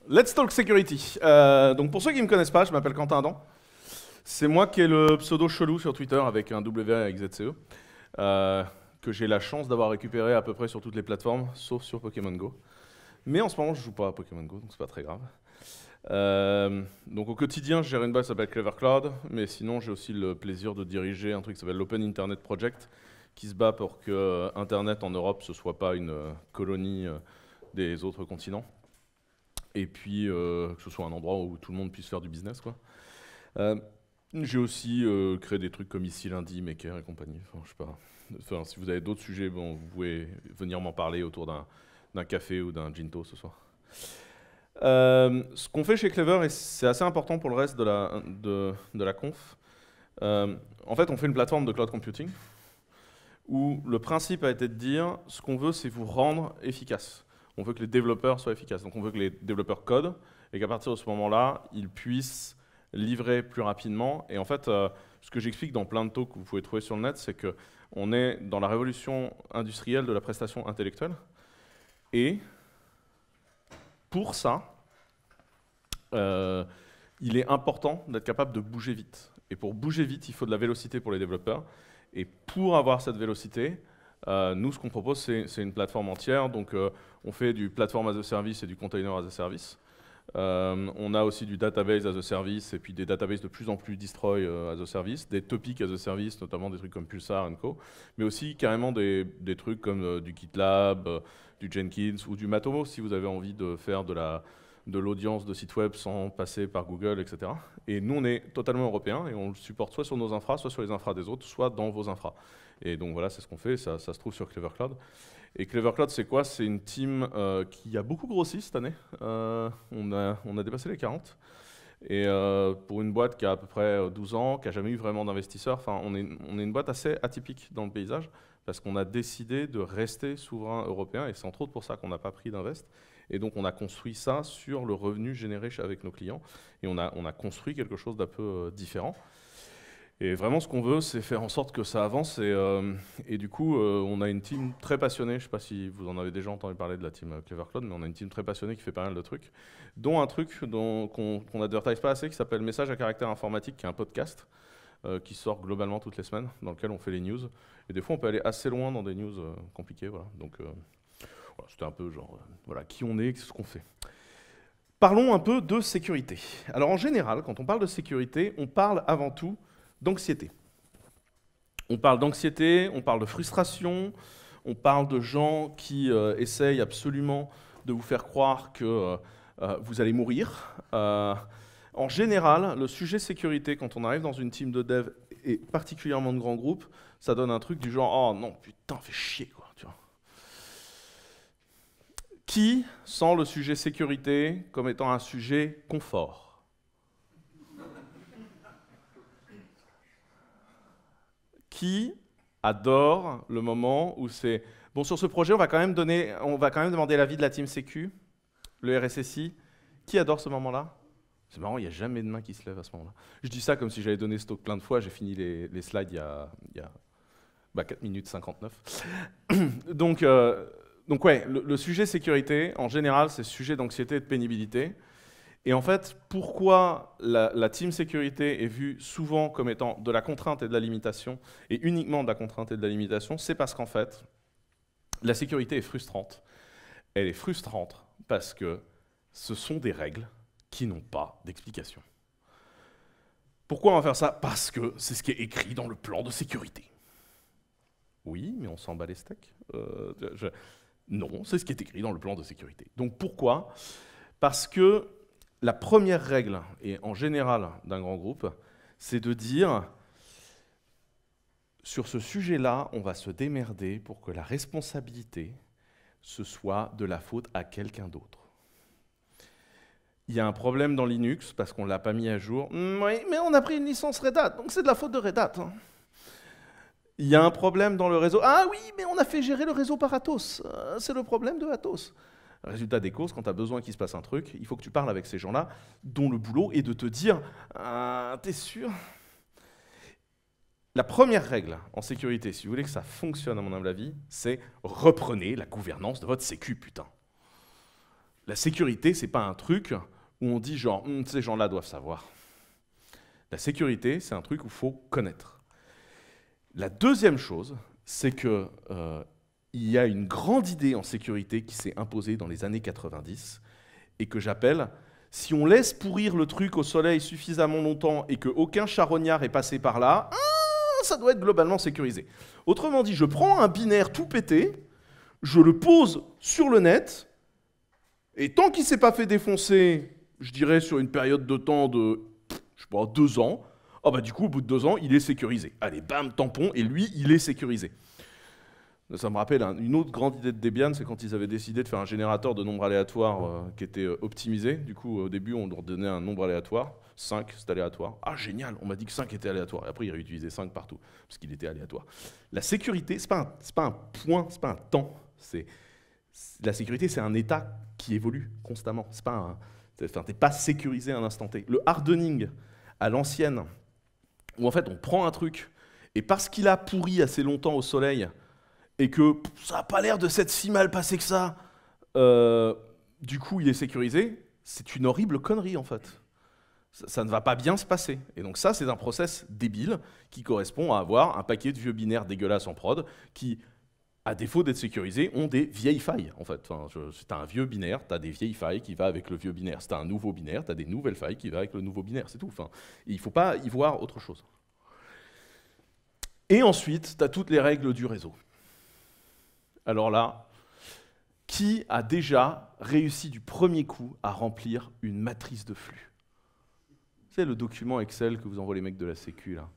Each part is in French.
Let's talk security. Donc pour ceux qui ne me connaissent pas, je m'appelle Quentin Adam. C'est moi qui ai le pseudo chelou sur Twitter avec un W avec ZCE, que j'ai la chance d'avoir récupéré à peu près sur toutes les plateformes, sauf sur Pokémon Go. Mais en ce moment, je joue pas à Pokémon Go, donc c'est pas très grave. Donc au quotidien, je gère une boîte qui s'appelle Clever Cloud, mais sinon j'ai aussi le plaisir de diriger un truc qui s'appelle l'Open Internet Project, qui se bat pour que Internet en Europe ce soit pas une colonie des autres continents. Et puis que ce soit un endroit où tout le monde puisse faire du business, quoi. J'ai aussi créé des trucs comme ici lundi, Maker et compagnie. Enfin, je sais pas. Enfin, si vous avez d'autres sujets, bon, vous pouvez venir m'en parler autour d'un café ou d'un ginto ce soir. Ce qu'on fait chez Clever, et c'est assez important pour le reste de la conf, en fait, on fait une plateforme de cloud computing où le principe a été de dire ce qu'on veut, c'est vous rendre efficace. On veut que les développeurs soient efficaces. Donc on veut que les développeurs codent et qu'à partir de ce moment-là, ils puissent livrer plus rapidement. Et en fait, ce que j'explique dans plein de talks que vous pouvez trouver sur le net, c'est qu'on est dans la révolution industrielle de la prestation intellectuelle. Et pour ça, il est important d'être capable de bouger vite. Et pour bouger vite, il faut de la vélocité pour les développeurs. Et pour avoir cette vélocité, nous, ce qu'on propose, c'est une plateforme entière. Donc, on fait du platform as a service et du container as a service. On a aussi du database as a service et puis des databases de plus en plus destroy as a service, des topics as a service, notamment des trucs comme Pulsar & Co. Mais aussi carrément des trucs comme du GitLab, du Jenkins ou du Matomo si vous avez envie de faire de l'audience de site web sans passer par Google, etc. Et nous, on est totalement européen et on le supporte soit sur nos infras, soit sur les infras des autres, soit dans vos infras. Et donc voilà, c'est ce qu'on fait, ça se trouve sur Clever Cloud. Et Clever Cloud, c'est quoi? C'est une team qui a beaucoup grossi cette année. On a dépassé les 40. Et pour une boîte qui a à peu près 12 ans, qui n'a jamais eu vraiment d'investisseurs, enfin, on est une boîte assez atypique dans le paysage, parce qu'on a décidé de rester souverain européen, et c'est entre autres pour ça qu'on n'a pas pris d'invest. Et donc on a construit ça sur le revenu généré avec nos clients, et on a construit quelque chose d'un peu différent. Et vraiment, ce qu'on veut, c'est faire en sorte que ça avance. Et du coup, on a une team très passionnée. Je ne sais pas si vous en avez déjà entendu parler de la team Clever Cloud, mais on a une team très passionnée qui fait pas mal de trucs, dont un truc qu'on n'advertise pas assez, qui s'appelle Message à caractère informatique, qui est un podcast qui sort globalement toutes les semaines, dans lequel on fait les news. Et des fois, on peut aller assez loin dans des news compliquées. Voilà. Donc, voilà, c'était un peu genre, voilà, qui on est, ce qu'on fait. Parlons un peu de sécurité. Alors, en général, quand on parle de sécurité, on parle avant tout d'anxiété. On parle d'anxiété, on parle de frustration, on parle de gens qui essayent absolument de vous faire croire que vous allez mourir. En général, le sujet sécurité, quand on arrive dans une team de dev, et particulièrement de grands groupes, ça donne un truc du genre « Oh non, putain, fais chier, quoi. » tu vois. Qui sent le sujet sécurité comme étant un sujet confort? Qui adore le moment où c'est bon, sur ce projet, on va quand même demander l'avis de la team Sécu, le RSSI. Qui adore ce moment-là? C'est marrant, il n'y a jamais de main qui se lève à ce moment-là. Je dis ça comme si j'avais donné ce talk plein de fois. J'ai fini les slides il y a 4 minutes 59. donc ouais, le sujet sécurité, en général, c'est le sujet d'anxiété et de pénibilité. Et en fait, pourquoi la team sécurité est vue souvent comme étant de la contrainte et de la limitation, et uniquement de la contrainte et de la limitation, c'est parce qu'en fait, la sécurité est frustrante. Elle est frustrante parce que ce sont des règles qui n'ont pas d'explication. Pourquoi on va faire ça? Parce que c'est ce qui est écrit dans le plan de sécurité. Oui, mais on s'en bat les steaks. Non, c'est ce qui est écrit dans le plan de sécurité. Donc pourquoi? Parce que la première règle, et en général d'un grand groupe, c'est de dire sur ce sujet-là, on va se démerder pour que la responsabilité, ce soit de la faute à quelqu'un d'autre. Il y a un problème dans Linux parce qu'on ne l'a pas mis à jour. Oui, mais on a pris une licence Red Hat, donc c'est de la faute de Red Hat. Il y a un problème dans le réseau. Ah oui, mais on a fait gérer le réseau par Atos. C'est le problème de Atos. Résultat des courses, quand tu as besoin qu'il se passe un truc, il faut que tu parles avec ces gens-là, dont le boulot est de te dire « T'es sûr ?» La première règle en sécurité, si vous voulez que ça fonctionne à mon humble avis, c'est reprenez la gouvernance de votre sécu, putain. La sécurité, c'est pas un truc où on dit genre, ces gens-là doivent savoir. La sécurité, c'est un truc où il faut connaître. La deuxième chose, c'est que il y a une grande idée en sécurité qui s'est imposée dans les années 90 et que j'appelle « si on laisse pourrir le truc au soleil suffisamment longtemps et qu'aucun charognard est passé par là, ça doit être globalement sécurisé ». Autrement dit, je prends un binaire tout pété, je le pose sur le net, et tant qu'il ne s'est pas fait défoncer, je dirais sur une période de temps de, je sais pas, 2 ans, oh bah du coup, au bout de 2 ans, il est sécurisé. Allez, bam, tampon, et lui, il est sécurisé. Ça me rappelle une autre grande idée de Debian, c'est quand ils avaient décidé de faire un générateur de nombres aléatoires qui était optimisé. Du coup, au début, on leur donnait un nombre aléatoire. 5, c'est aléatoire. Ah, génial, on m'a dit que 5 était aléatoire. Et après, ils réutilisaient 5 partout, parce qu'il était aléatoire. La sécurité, ce n'est pas un point, ce n'est pas un temps. La sécurité, c'est un état qui évolue constamment. Tu n'es pas sécurisé à un instant T. Le hardening à l'ancienne, où en fait, on prend un truc, et parce qu'il a pourri assez longtemps au soleil, et que ça n'a pas l'air de s'être si mal passé que ça, du coup, il est sécurisé, c'est une horrible connerie, en fait. Ça ne va pas bien se passer. Et donc ça, c'est un process débile qui correspond à avoir un paquet de vieux binaires dégueulasses en prod qui, à défaut d'être sécurisés, ont des vieilles failles, en fait. Enfin, si tu as un vieux binaire, tu as des vieilles failles qui vont avec le vieux binaire. Si tu as un nouveau binaire, tu as des nouvelles failles qui vont avec le nouveau binaire, c'est tout. Enfin, il ne faut pas y voir autre chose. Et ensuite, tu as toutes les règles du réseau. Alors là, qui a déjà réussi du premier coup à remplir une matrice de flux? C'est le document Excel que vous envoient les mecs de la Sécu, là.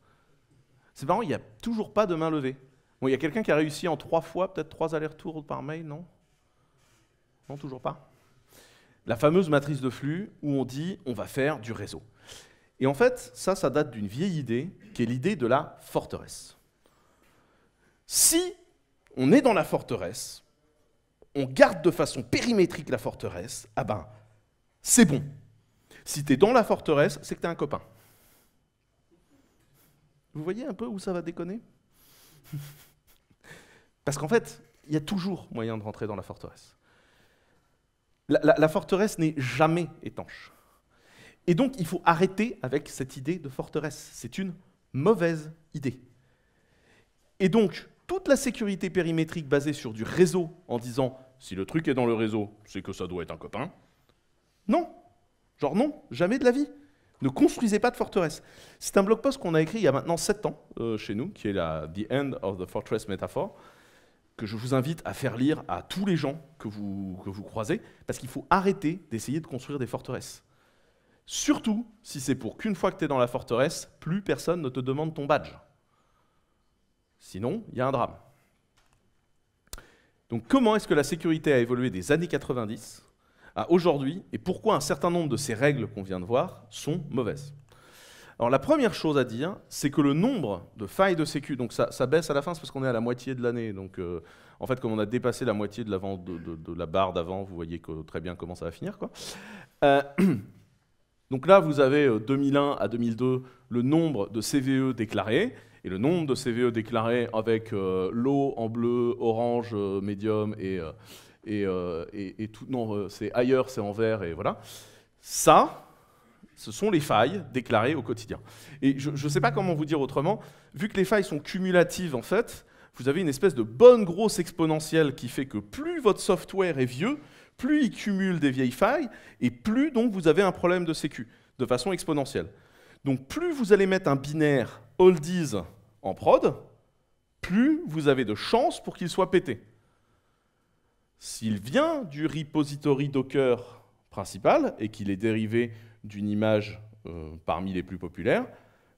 C'est marrant, il n'y a toujours pas de main levée. Bon, il y a quelqu'un qui a réussi en 3 fois, peut-être 3 allers-retours par mail, non? Non, toujours pas. La fameuse matrice de flux où on dit on va faire du réseau. Et en fait, ça date d'une vieille idée, qui est l'idée de la forteresse. Si on est dans la forteresse, on garde de façon périmétrique la forteresse, ah ben, c'est bon. Si tu es dans la forteresse, c'est que tu es un copain. Vous voyez un peu où ça va déconner? Parce qu'en fait, il y a toujours moyen de rentrer dans la forteresse. La forteresse n'est jamais étanche. Et donc, il faut arrêter avec cette idée de forteresse. C'est une mauvaise idée. Et donc, toute la sécurité périmétrique basée sur du réseau, en disant « si le truc est dans le réseau, c'est que ça doit être un copain », non. Genre non, jamais de la vie. Ne construisez pas de forteresse. C'est un blog post qu'on a écrit il y a maintenant 7 ans chez nous, qui est The End of the Fortress Metaphor, que je vous invite à faire lire à tous les gens que vous croisez, parce qu'il faut arrêter d'essayer de construire des forteresses. Surtout si c'est pour qu'une fois que tu es dans la forteresse, plus personne ne te demande ton badge. Sinon, il y a un drame. Donc comment est-ce que la sécurité a évolué des années 90 à aujourd'hui, et pourquoi un certain nombre de ces règles qu'on vient de voir sont mauvaises? Alors la première chose à dire, c'est que le nombre de failles de sécu, donc ça baisse à la fin, c'est parce qu'on est à la moitié de l'année, donc en fait comme on a dépassé la moitié de la barre d'avant, vous voyez très bien comment ça va finir, quoi. Donc là, vous avez 2001 à 2002 le nombre de CVE déclarés, et le nombre de CVE déclarés avec l'eau en bleu, orange, médium et tout. Non, c'est ailleurs, c'est en vert, et voilà. Ça, ce sont les failles déclarées au quotidien. Et je ne sais pas comment vous dire autrement, vu que les failles sont cumulatives, en fait, vous avez une espèce de bonne grosse exponentielle qui fait que plus votre software est vieux, plus il cumule des vieilles failles, et plus donc vous avez un problème de sécu, de façon exponentielle. Donc plus vous allez mettre un binaire oldies en prod, plus vous avez de chances pour qu'il soit pété. S'il vient du repository Docker principal, et qu'il est dérivé d'une image parmi les plus populaires,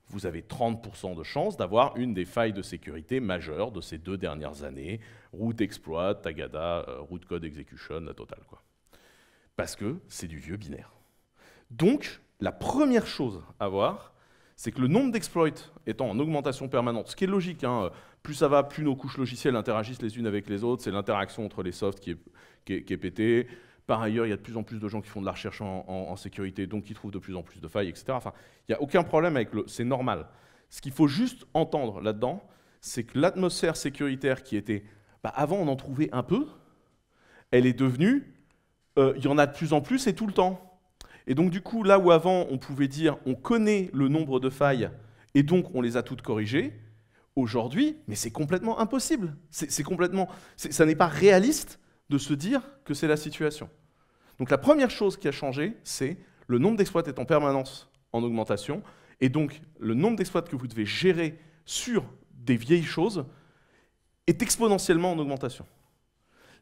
vous avez 30% de chances d'avoir une des failles de sécurité majeures de ces 2 dernières années, root exploit, Tagada, root code execution, la totale, quoi. Parce que c'est du vieux binaire. Donc, la première chose à voir, c'est que le nombre d'exploits étant en augmentation permanente, ce qui est logique, hein, plus ça va, plus nos couches logicielles interagissent les unes avec les autres, c'est l'interaction entre les softs qui est pétée. Par ailleurs, il y a de plus en plus de gens qui font de la recherche en sécurité, donc qui trouvent de plus en plus de failles, etc. Enfin, il n'y a aucun problème avec c'est normal. Ce qu'il faut juste entendre là-dedans, c'est que l'atmosphère sécuritaire qui était... avant, on en trouvait un peu, elle est devenue il y en a de plus en plus et tout le temps. Et donc du coup, là où avant on pouvait dire on connaît le nombre de failles et donc on les a toutes corrigées, aujourd'hui, mais c'est complètement impossible. Ça n'est pas réaliste de se dire que c'est la situation. Donc la première chose qui a changé, c'est le nombre d'exploits est en permanence en augmentation, et donc le nombre d'exploits que vous devez gérer sur des vieilles choses est exponentiellement en augmentation.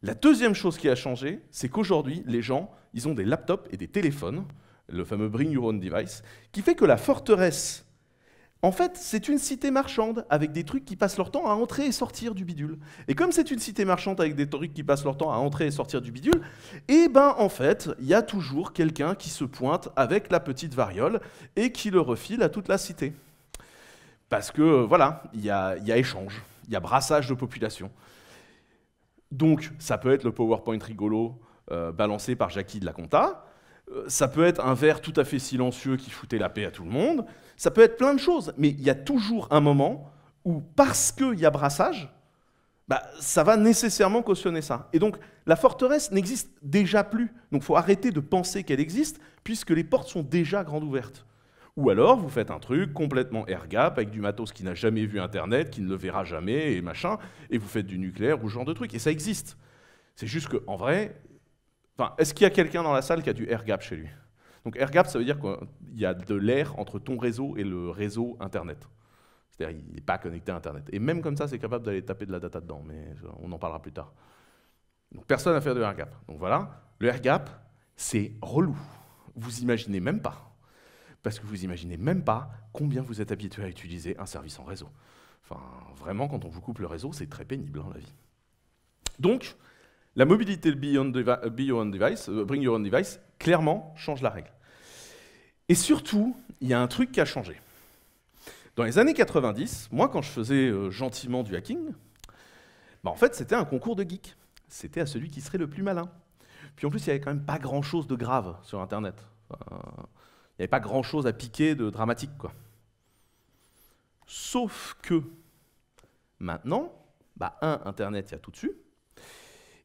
La deuxième chose qui a changé, c'est qu'aujourd'hui, les gens, ils ont des laptops et des téléphones, le fameux Bring Your Own Device, qui fait que la forteresse, en fait, c'est une cité marchande avec des trucs qui passent leur temps à entrer et sortir du bidule. Et comme c'est une cité marchande avec des trucs qui passent leur temps à entrer et sortir du bidule, eh ben en fait, il y a toujours quelqu'un qui se pointe avec la petite variole et qui le refile à toute la cité. Parce que, voilà, il y a échange, il y a brassage de population. Donc, ça peut être le PowerPoint rigolo balancé par Jackie de la Compta, ça peut être un verre tout à fait silencieux qui foutait la paix à tout le monde, ça peut être plein de choses, mais il y a toujours un moment où, parce qu'il y a brassage, bah, ça va nécessairement cautionner ça. Et donc, la forteresse n'existe déjà plus. Donc, il faut arrêter de penser qu'elle existe, puisque les portes sont déjà grandes ouvertes. Ou alors, vous faites un truc complètement air-gap, avec du matos qui n'a jamais vu Internet, qui ne le verra jamais, et machin, et vous faites du nucléaire ou ce genre de truc. Et ça existe. C'est juste qu'en vrai, est-ce qu'il y a quelqu'un dans la salle qui a du air-gap chez lui? Donc air-gap, ça veut dire qu'il y a de l'air entre ton réseau et le réseau Internet. C'est-à-dire qu'il n'est pas connecté à Internet. Et même comme ça, c'est capable d'aller taper de la data dedans, mais on en parlera plus tard. Donc personne n'a fait de air-gap. Donc voilà, le air-gap, c'est relou. Vous imaginez même pas. Parce que vous imaginez même pas combien vous êtes habitué à utiliser un service en réseau. Enfin, vraiment, quand on vous coupe le réseau, c'est très pénible, la vie. Donc, la mobilité de Bring Your Own Device, clairement, change la règle. Et surtout, il y a un truc qui a changé. Dans les années 90, moi, quand je faisais gentiment du hacking, bah, en fait, c'était un concours de geeks. C'était à celui qui serait le plus malin. Puis en plus, il n'y avait quand même pas grand-chose de grave sur Internet. Il n'y avait pas grand-chose à piquer de dramatique, quoi. Sauf que, maintenant, bah, Internet, il y a tout dessus.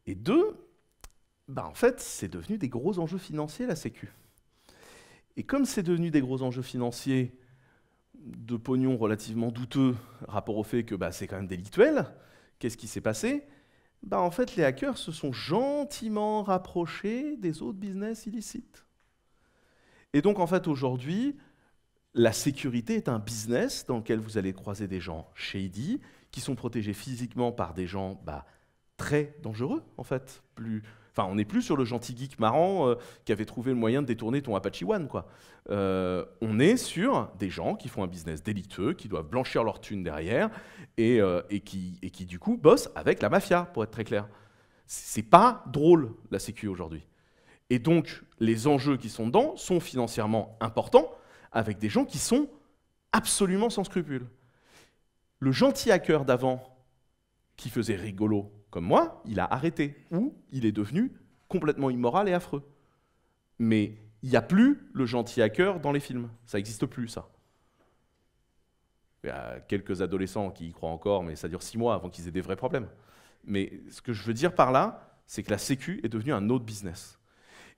Et deux, bah en fait, c'est devenu des gros enjeux financiers, la Sécu. Et comme c'est devenu des gros enjeux financiers de pognon relativement douteux, rapport au fait que bah, c'est quand même délictuel, qu'est-ce qui s'est passé? Bah en fait, les hackers se sont gentiment rapprochés des autres business illicites. Et donc, en fait, aujourd'hui, la sécurité est un business dans lequel vous allez croiser des gens shady, qui sont protégés physiquement par des gens très dangereux, en fait. On n'est plus sur le gentil geek marrant qui avait trouvé le moyen de détourner ton Apache One, quoi. On est sur des gens qui font un business délictueux, qui doivent blanchir leur thune derrière, et qui, du coup, bossent avec la mafia, pour être très clair. C'est pas drôle, la sécu, aujourd'hui. Et donc, les enjeux qui sont dedans sont financièrement importants, avec des gens qui sont absolument sans scrupules. Le gentil hacker d'avant, qui faisait rigolo comme moi, il a arrêté, ou il est devenu complètement immoral et affreux. Mais il n'y a plus le gentil hacker dans les films. Ça n'existe plus, ça. Il y a quelques adolescents qui y croient encore, mais ça dure 6 mois avant qu'ils aient des vrais problèmes. Mais ce que je veux dire par là, c'est que la sécu est devenue un autre business.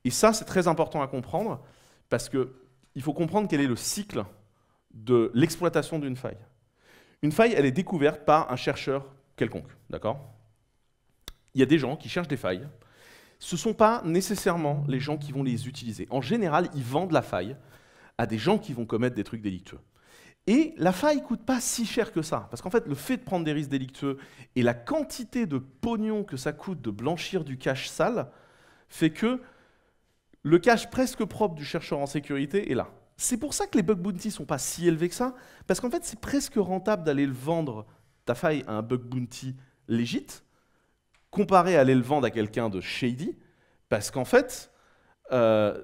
Et ça, c'est très important à comprendre, parce qu'il faut comprendre quel est le cycle de l'exploitation d'une faille. Une faille, elle est découverte par un chercheur quelconque, d'accord? Il y a des gens qui cherchent des failles. Ce ne sont pas nécessairement les gens qui vont les utiliser. En général, ils vendent la faille à des gens qui vont commettre des trucs délictueux. Et la faille ne coûte pas si cher que ça, parce qu'en fait, le fait de prendre des risques délictueux et la quantité de pognon que ça coûte de blanchir du cash sale fait que le cash presque propre du chercheur en sécurité est là. C'est pour ça que les bug bounty ne sont pas si élevés que ça, parce qu'en fait, c'est presque rentable d'aller le vendre, ta faille, à un bug bounty légit, comparé à aller le vendre à quelqu'un de shady, parce qu'en fait,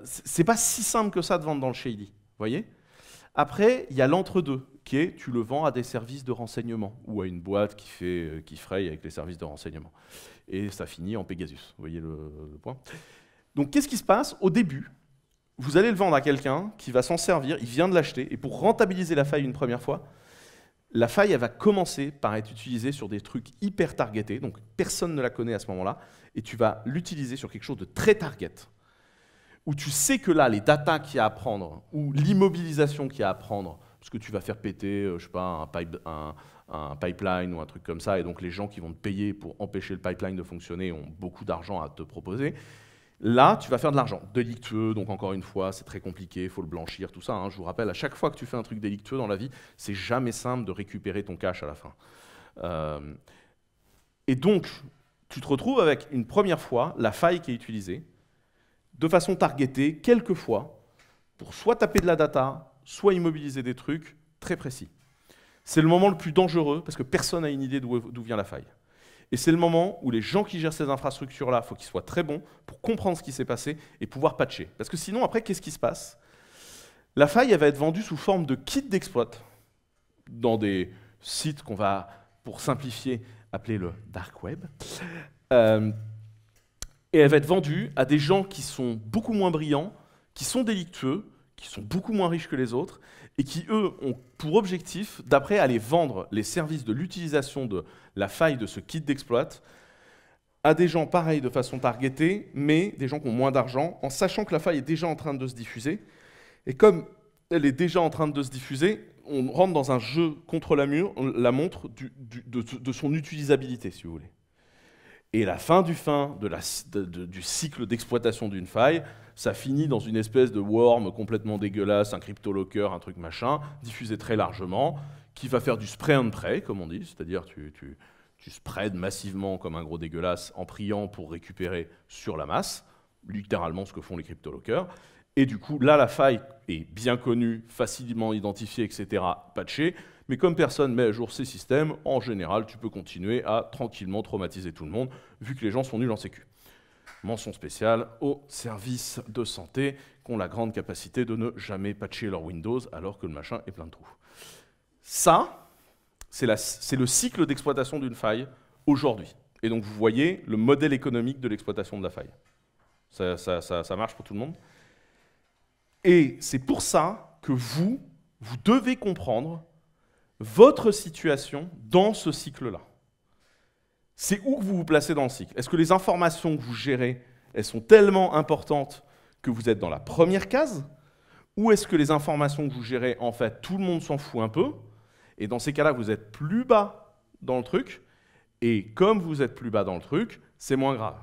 c'est pas si simple que ça de vendre dans le shady, voyez? Après, il y a l'entre-deux, qui est tu le vends à des services de renseignement, ou à une boîte qui fraye avec les services de renseignement. Et ça finit en Pegasus, vous voyez le point? Donc qu'est-ce qui se passe? Au début, vous allez le vendre à quelqu'un qui va s'en servir, il vient de l'acheter, et pour rentabiliser la faille une première fois, la faille, elle va commencer par être utilisée sur des trucs hyper targetés, donc personne ne la connaît à ce moment-là, et tu vas l'utiliser sur quelque chose de très target. où tu sais que là, les datas qu'il y a à prendre, ou l'immobilisation qu'il y a à prendre, parce que tu vas faire péter, je sais pas, un pipeline ou un truc comme ça, et donc les gens qui vont te payer pour empêcher le pipeline de fonctionner ont beaucoup d'argent à te proposer. Là, tu vas faire de l'argent délictueux, donc encore une fois, c'est très compliqué, il faut le blanchir, tout ça. Hein. Je vous rappelle, à chaque fois que tu fais un truc délictueux dans la vie, c'est jamais simple de récupérer ton cash à la fin. Et donc, tu te retrouves avec une première fois la faille qui est utilisée, de façon targetée, quelques fois, pour soit taper de la data, soit immobiliser des trucs très précis. C'est le moment le plus dangereux, parce que personne n'a une idée d'où vient la faille. Et c'est le moment où les gens qui gèrent ces infrastructures-là, il faut qu'ils soient très bons pour comprendre ce qui s'est passé et pouvoir patcher. Parce que sinon, après, qu'est-ce qui se passe? La faille, elle va être vendue sous forme de kit d'exploit dans des sites qu'on va, pour simplifier, appeler le dark web. Et elle va être vendue à des gens qui sont beaucoup moins brillants, qui sont délictueux, qui sont beaucoup moins riches que les autres, et qui, eux, ont pour objectif d'après aller vendre les services de l'utilisation de la faille de ce kit d'exploit à des gens pareils de façon targetée, mais des gens qui ont moins d'argent, en sachant que la faille est déjà en train de se diffuser. Et comme elle est déjà en train de se diffuser, on rentre dans un jeu contre la montre de son utilisabilité, si vous voulez. Et la fin du cycle d'exploitation d'une faille, ça finit dans une espèce de worm complètement dégueulasse, un crypto-locker, un truc machin, diffusé très largement, qui va faire du spray and pray, comme on dit, c'est-à-dire tu spreads massivement comme un gros dégueulasse en priant pour récupérer sur la masse, littéralement ce que font les crypto-lockers. Et du coup, là, la faille est bien connue, facilement identifiée, etc., patchée. Mais comme personne met à jour ces systèmes, en général, tu peux continuer à tranquillement traumatiser tout le monde, vu que les gens sont nuls en sécu. Mention spéciale aux services de santé qui ont la grande capacité de ne jamais patcher leur Windows alors que le machin est plein de trous. Ça, c'est le cycle d'exploitation d'une faille aujourd'hui. Et donc vous voyez le modèle économique de l'exploitation de la faille. Ça marche pour tout le monde. Et c'est pour ça que vous devez comprendre votre situation dans ce cycle-là. C'est où que vous vous placez dans le cycle. Est-ce que les informations que vous gérez, elles sont tellement importantes que vous êtes dans la première case? Ou est-ce que les informations que vous gérez, en fait, tout le monde s'en fout un peu? Et dans ces cas-là, vous êtes plus bas dans le truc. Et comme vous êtes plus bas dans le truc, c'est moins grave.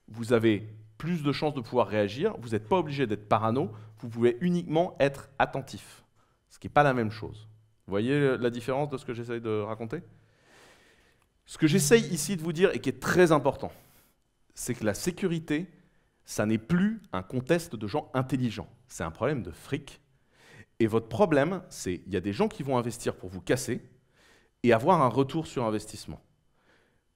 Vous avez plus de chances de pouvoir réagir. Vous n'êtes pas obligé d'être parano. Vous pouvez uniquement être attentif. Ce qui n'est pas la même chose. Vous voyez la différence de ce que j'essaye de raconter? Ce que j'essaye ici de vous dire, et qui est très important, c'est que la sécurité, ça n'est plus un contest de gens intelligents. C'est un problème de fric. Et votre problème, c'est qu'il y a des gens qui vont investir pour vous casser et avoir un retour sur investissement.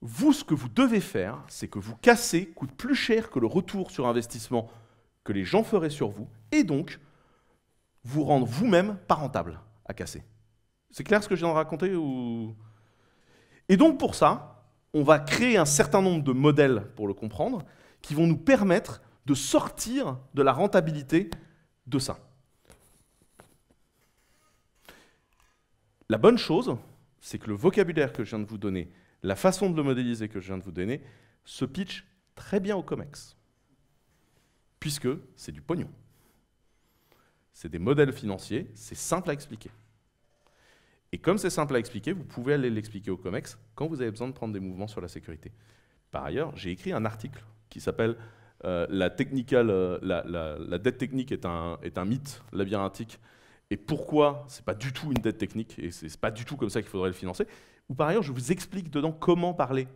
Vous, ce que vous devez faire, c'est que vous casser coûte plus cher que le retour sur investissement que les gens feraient sur vous, et donc vous rendre vous-même pas rentable à casser. C'est clair ce que je viens de raconter ou... Et donc pour ça, on va créer un certain nombre de modèles pour le comprendre, qui vont nous permettre de sortir de la rentabilité de ça. La bonne chose, c'est que le vocabulaire que je viens de vous donner, la façon de le modéliser que je viens de vous donner, se pitch très bien au COMEX, puisque c'est du pognon. C'est des modèles financiers, c'est simple à expliquer. Et comme c'est simple à expliquer, vous pouvez aller l'expliquer au COMEX quand vous avez besoin de prendre des mouvements sur la sécurité. Par ailleurs, j'ai écrit un article qui s'appelle la dette technique est un mythe labyrinthique, et pourquoi c'est pas du tout une dette technique, et c'est pas du tout comme ça qu'il faudrait le financer. Ou par ailleurs, je vous explique dedans comment parler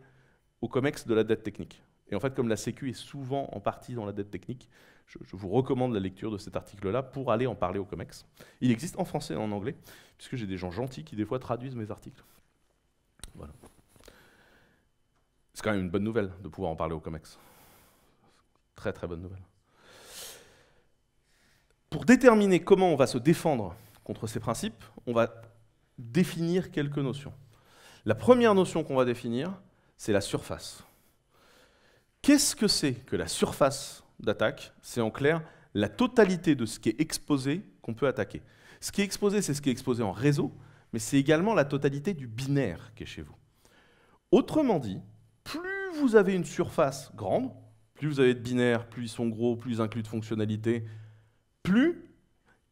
au COMEX de la dette technique. Et en fait, comme la Sécu est souvent en partie dans la dette technique, je vous recommande la lecture de cet article-là pour aller en parler au COMEX. Il existe en français et en anglais, puisque j'ai des gens gentils qui, des fois, traduisent mes articles. Voilà. C'est quand même une bonne nouvelle de pouvoir en parler au COMEX. Très, très bonne nouvelle. Pour déterminer comment on va se défendre contre ces principes, on va définir quelques notions. La première notion qu'on va définir, c'est la surface. Qu'est-ce que c'est que la surface d'attaque? C'est en clair la totalité de ce qui est exposé qu'on peut attaquer. Ce qui est exposé, c'est ce qui est exposé en réseau, mais c'est également la totalité du binaire qui est chez vous. Autrement dit, plus vous avez une surface grande, plus vous avez de binaires, plus ils sont gros, plus ils incluent de fonctionnalités, plus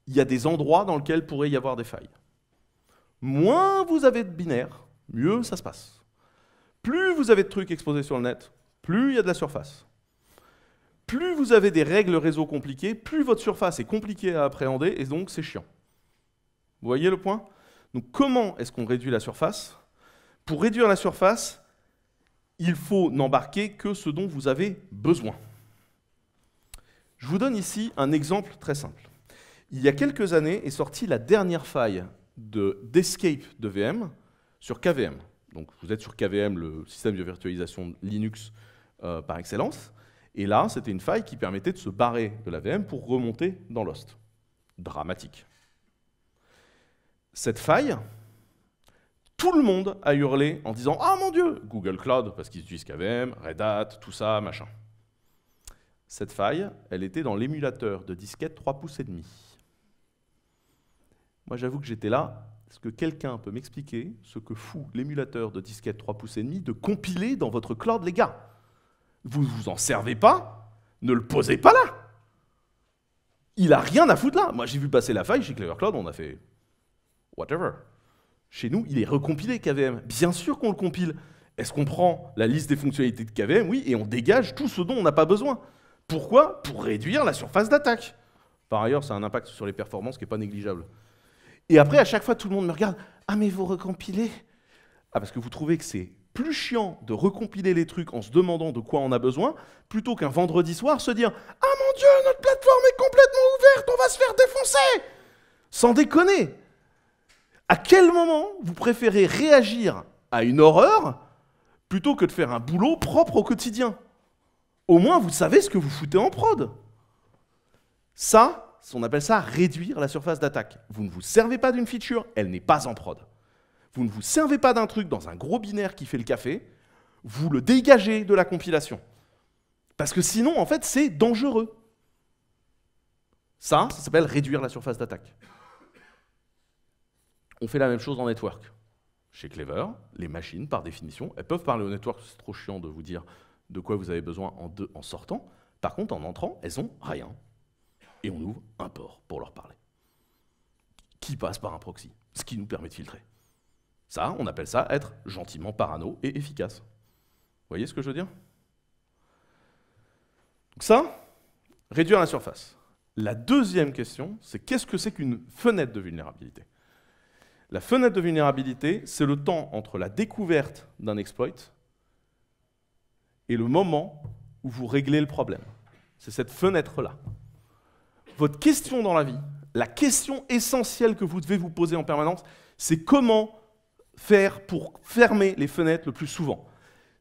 il y a des endroits dans lesquels pourrait y avoir des failles. Moins vous avez de binaires, mieux ça se passe. Plus vous avez de trucs exposés sur le net, plus il y a de la surface. Plus vous avez des règles réseau compliquées, plus votre surface est compliquée à appréhender et donc c'est chiant. Vous voyez le point? Donc comment est-ce qu'on réduit la surface? Pour réduire la surface, il faut n'embarquer que ce dont vous avez besoin. Je vous donne ici un exemple très simple. Il y a quelques années est sortie la dernière faille d'escape de VM sur KVM. Donc vous êtes sur KVM, le système de virtualisation Linux par excellence. Et là, c'était une faille qui permettait de se barrer de la VM pour remonter dans l'host. Dramatique. Cette faille, tout le monde a hurlé en disant « Ah mon Dieu !» Google Cloud, parce qu'ils utilisent KVM, Red Hat, tout ça, machin. Cette faille, elle était dans l'émulateur de disquette 3,5 pouces. Moi, j'avoue que j'étais là. Est-ce que quelqu'un peut m'expliquer ce que fout l'émulateur de disquette 3,5 pouces de compiler dans votre cloud, les gars? Vous ne vous en servez pas, ne le posez pas là. Il a rien à foutre là. Moi, j'ai vu passer la faille chez Clever Cloud, on a fait whatever. Chez nous, il est recompilé KVM. Bien sûr qu'on le compile. Est-ce qu'on prend la liste des fonctionnalités de KVM? Oui, et on dégage tout ce dont on n'a pas besoin. Pourquoi? Pour réduire la surface d'attaque. Par ailleurs, ça a un impact sur les performances qui n'est pas négligeable. Et après, à chaque fois, tout le monde me regarde. Ah, mais vous recompilez? Ah, parce que vous trouvez que c'est plus chiant de recompiler les trucs en se demandant de quoi on a besoin, plutôt qu'un vendredi soir se dire « Ah mon Dieu, notre plateforme est complètement ouverte, on va se faire défoncer !» Sans déconner. À quel moment vous préférez réagir à une horreur plutôt que de faire un boulot propre au quotidien? Au moins, vous savez ce que vous foutez en prod. Ça, on appelle ça réduire la surface d'attaque. Vous ne vous servez pas d'une feature, elle n'est pas en prod. Vous ne vous servez pas d'un truc dans un gros binaire qui fait le café, vous le dégagez de la compilation. Parce que sinon, en fait, c'est dangereux. Ça s'appelle réduire la surface d'attaque. On fait la même chose en network. Chez Clever, les machines, par définition, elles peuvent parler au network, c'est trop chiant de vous dire de quoi vous avez besoin en sortant. Par contre, en entrant, elles n'ont rien. Et on ouvre un port pour leur parler. Qui passe par un proxy, ce qui nous permet de filtrer. Ça, on appelle ça être gentiment parano et efficace. Vous voyez ce que je veux dire? Donc ça, réduire la surface. La deuxième question, c'est qu'est-ce que c'est qu'une fenêtre de vulnérabilité? La fenêtre de vulnérabilité, c'est le temps entre la découverte d'un exploit et le moment où vous réglez le problème. C'est cette fenêtre-là. Votre question dans la vie, la question essentielle que vous devez vous poser en permanence, c'est comment faire pour fermer les fenêtres le plus souvent.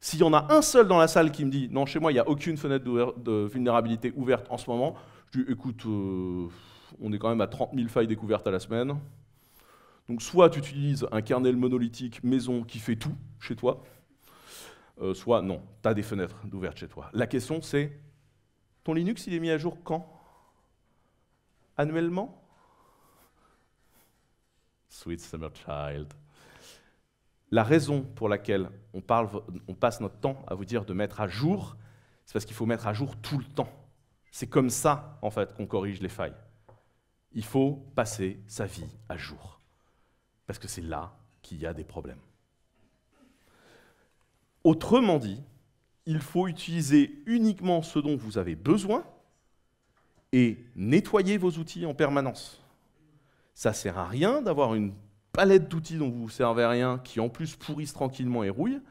S'il y en a un seul dans la salle qui me dit « Non, chez moi, il n'y a aucune fenêtre de vulnérabilité ouverte en ce moment », je dis « Écoute, on est quand même à 30 000 failles découvertes à la semaine. Donc soit tu utilises un kernel monolithique maison qui fait tout chez toi, soit non, tu as des fenêtres d'ouvertes chez toi. La question c'est, ton Linux il est mis à jour quand? Annuellement? Sweet summer child. La raison pour laquelle on passe notre temps à vous dire de mettre à jour, c'est parce qu'il faut mettre à jour tout le temps. C'est comme ça, en fait, qu'on corrige les failles. Il faut passer sa vie à jour. Parce que c'est là qu'il y a des problèmes. Autrement dit, il faut utiliser uniquement ce dont vous avez besoin et nettoyer vos outils en permanence. Ça ne sert à rien d'avoir une palette d'outils dont vous ne vous servez à rien, qui en plus pourrissent tranquillement et rouillent.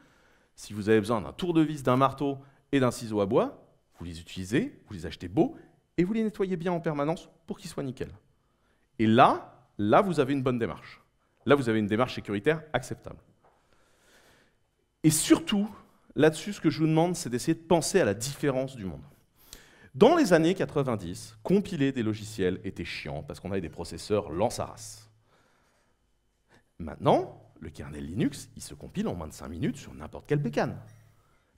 Si vous avez besoin d'un tournevis, d'un marteau et d'un ciseau à bois, vous les utilisez, vous les achetez beaux, et vous les nettoyez bien en permanence pour qu'ils soient nickel. Et là, vous avez une bonne démarche. Là, vous avez une démarche sécuritaire acceptable. Et surtout, là-dessus, ce que je vous demande, c'est d'essayer de penser à la différence du monde. Dans les années 90, compiler des logiciels était chiant parce qu'on avait des processeurs lance à race. Maintenant, le kernel Linux, il se compile en moins de 5 minutes sur n'importe quelle bécane.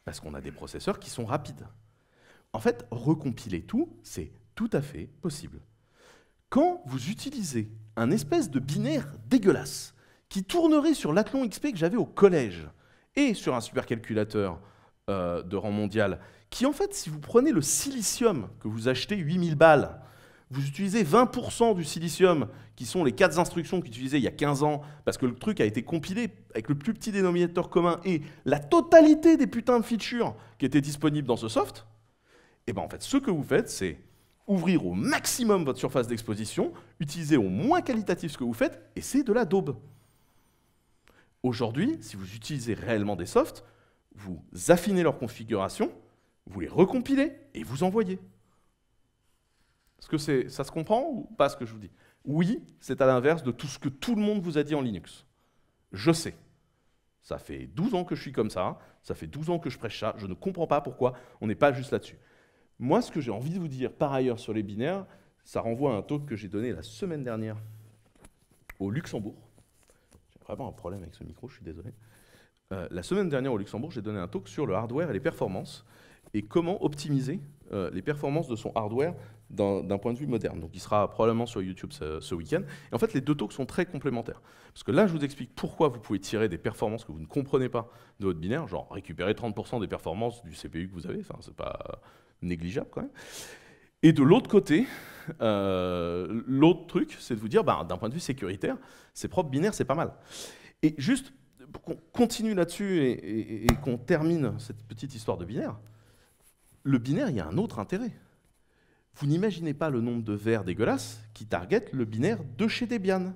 Parce qu'on a des processeurs qui sont rapides. En fait, recompiler tout, c'est tout à fait possible. Quand vous utilisez un espèce de binaire dégueulasse qui tournerait sur l'Athlon XP que j'avais au collège et sur un supercalculateur de rang mondial, qui en fait, si vous prenez le silicium que vous achetez 8000 balles, vous utilisez 20% du silicium, qui sont les 4 instructions qu'utilisaient il y a 15 ans, parce que le truc a été compilé avec le plus petit dénominateur commun et la totalité des putains de features qui étaient disponibles dans ce soft, et ben en fait, ce que vous faites, c'est ouvrir au maximum votre surface d'exposition, utiliser au moins qualitatif ce que vous faites, et c'est de la daube. Aujourd'hui, si vous utilisez réellement des softs, vous affinez leur configuration, vous les recompilez et vous envoyez. Est-ce que ça se comprend ou pas ce que je vous dis? Oui, c'est à l'inverse de tout ce que tout le monde vous a dit en Linux. Je sais. Ça fait 12 ans que je suis comme ça fait 12 ans que je prêche ça, je ne comprends pas pourquoi on n'est pas juste là-dessus. Moi, ce que j'ai envie de vous dire par ailleurs sur les binaires, ça renvoie à un talk que j'ai donné la semaine dernière au Luxembourg. J'ai vraiment un problème avec ce micro, je suis désolé. La semaine dernière au Luxembourg, j'ai donné un talk sur le hardware et les performances et comment optimiser les performances de son hardware d'un point de vue moderne. Donc il sera probablement sur YouTube ce week-end. Et en fait, les deux talks sont très complémentaires. Parce que là, je vous explique pourquoi vous pouvez tirer des performances que vous ne comprenez pas de votre binaire, genre récupérer 30% des performances du CPU que vous avez, enfin, c'est pas négligeable quand même. Et de l'autre côté, l'autre truc, c'est de vous dire, d'un point de vue sécuritaire, ces propres binaires, c'est pas mal. Et juste, pour qu'on continue là-dessus et qu'on termine cette petite histoire de binaire, le binaire, il y a un autre intérêt. Vous n'imaginez pas le nombre de vers dégueulasses qui targetent le binaire de chez Debian.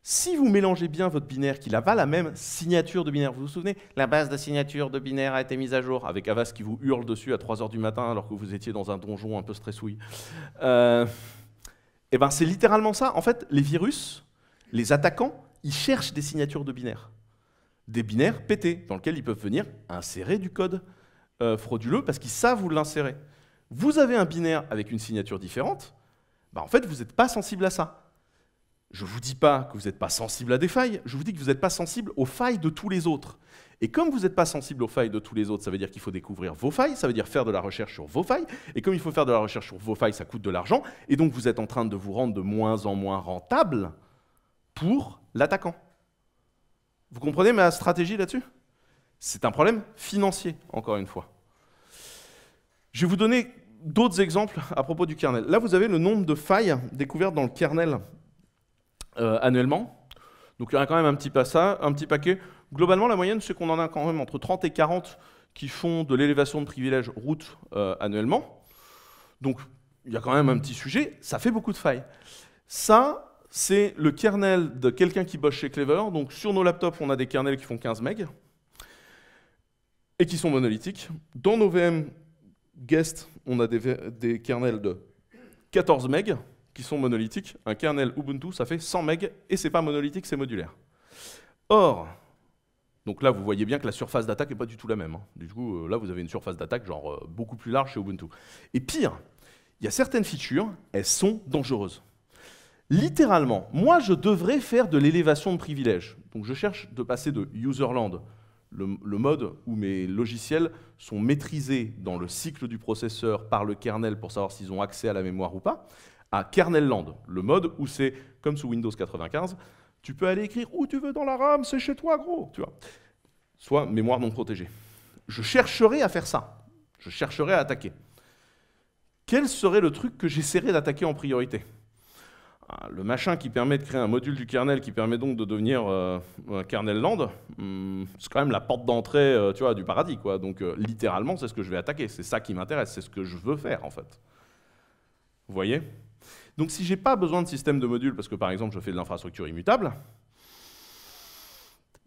Si vous mélangez bien votre binaire, qu'il n'a pas la même signature de binaire, vous vous souvenez, la base de signature de binaire a été mise à jour, avec Avast qui vous hurle dessus à 3 h du matin alors que vous étiez dans un donjon un peu stressouille. Et ben c'est littéralement ça. En fait, les virus, les attaquants, ils cherchent des signatures de binaire. Des binaires pétés, dans lesquels ils peuvent venir insérer du code frauduleux parce qu'ils savent où l'insérer. Vous avez un binaire avec une signature différente, en fait, vous n'êtes pas sensible à ça. Je ne vous dis pas que vous n'êtes pas sensible à des failles, je vous dis que vous n'êtes pas sensible aux failles de tous les autres. Et comme vous n'êtes pas sensible aux failles de tous les autres, ça veut dire qu'il faut découvrir vos failles, ça veut dire faire de la recherche sur vos failles, et comme il faut faire de la recherche sur vos failles, ça coûte de l'argent, et donc vous êtes en train de vous rendre de moins en moins rentable pour l'attaquant. Vous comprenez ma stratégie là-dessus? C'est un problème financier, encore une fois. Je vais vous donner d'autres exemples à propos du kernel. Là, vous avez le nombre de failles découvertes dans le kernel annuellement. Donc il y en a quand même un petit paquet. Globalement, la moyenne, c'est qu'on en a quand même entre 30 et 40 qui font de l'élévation de privilèges root annuellement. Donc il y a quand même un petit sujet, ça fait beaucoup de failles. Ça, c'est le kernel de quelqu'un qui bosse chez Clever. Donc sur nos laptops, on a des kernels qui font 15 MB et qui sont monolithiques. Dans nos VM guest, on a des kernels de 14 MB qui sont monolithiques. Un kernel Ubuntu, ça fait 100 MB et c'est pas monolithique, c'est modulaire. Or, donc là, vous voyez bien que la surface d'attaque n'est pas du tout la même. Du coup, là, vous avez une surface d'attaque genre beaucoup plus large chez Ubuntu. Et pire, il y a certaines features, elles sont dangereuses. Littéralement, moi, je devrais faire de l'élévation de privilèges. Donc je cherche de passer de userland, le mode où mes logiciels sont maîtrisés dans le cycle du processeur par le kernel pour savoir s'ils ont accès à la mémoire ou pas, à kernel-land, le mode où c'est, comme sous Windows 95, tu peux aller écrire où tu veux dans la RAM, c'est chez toi, gros, tu vois. Soit mémoire non protégée. Je chercherai à faire ça. Je chercherai à attaquer. Quel serait le truc que j'essaierais d'attaquer en priorité? Le machin qui permet de créer un module du kernel qui permet donc de devenir un kernel land, c'est quand même la porte d'entrée tu vois, du paradis, quoi. Donc littéralement, c'est ce que je vais attaquer. C'est ça qui m'intéresse, c'est ce que je veux faire, en fait. Vous voyez? Donc si je n'ai pas besoin de système de module, parce que par exemple, je fais de l'infrastructure immutable,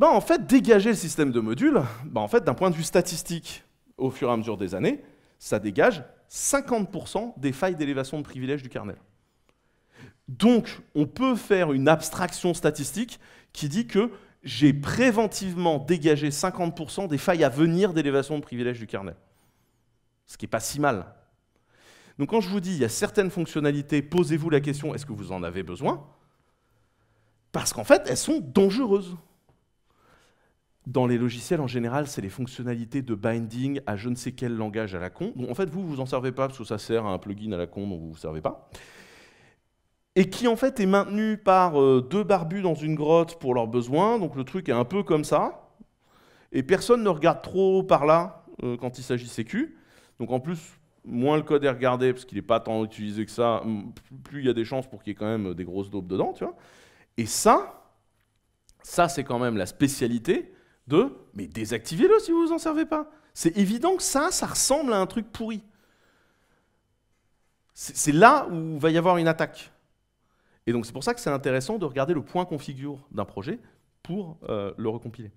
en fait, dégager le système de module, en fait, d'un point de vue statistique, au fur et à mesure des années, ça dégage 50% des failles d'élévation de privilèges du kernel. Donc, on peut faire une abstraction statistique qui dit que j'ai préventivement dégagé 50% des failles à venir d'élévation de privilèges du kernel. Ce qui n'est pas si mal. Donc quand je vous dis il y a certaines fonctionnalités, posez-vous la question, est-ce que vous en avez besoin? Parce qu'en fait, elles sont dangereuses. Dans les logiciels, en général, c'est les fonctionnalités de binding à je ne sais quel langage à la con. Donc, en fait, vous en servez pas parce que ça sert à un plugin à la con dont vous ne servez pas. Et qui en fait est maintenu par deux barbus dans une grotte pour leurs besoins, donc le truc est un peu comme ça, Et personne ne regarde trop par là quand il s'agit de sécu. Donc en plus, moins le code est regardé, parce qu'il n'est pas tant utilisé que ça, plus il y a des chances pour qu'il y ait quand même des grosses daubes dedans, tu vois. Et ça c'est quand même la spécialité de « mais désactivez-le si vous vous en servez pas ». C'est évident que ça ressemble à un truc pourri. C'est là où va y avoir une attaque. Et donc c'est pour ça que c'est intéressant de regarder le point configure d'un projet pour le recompiler.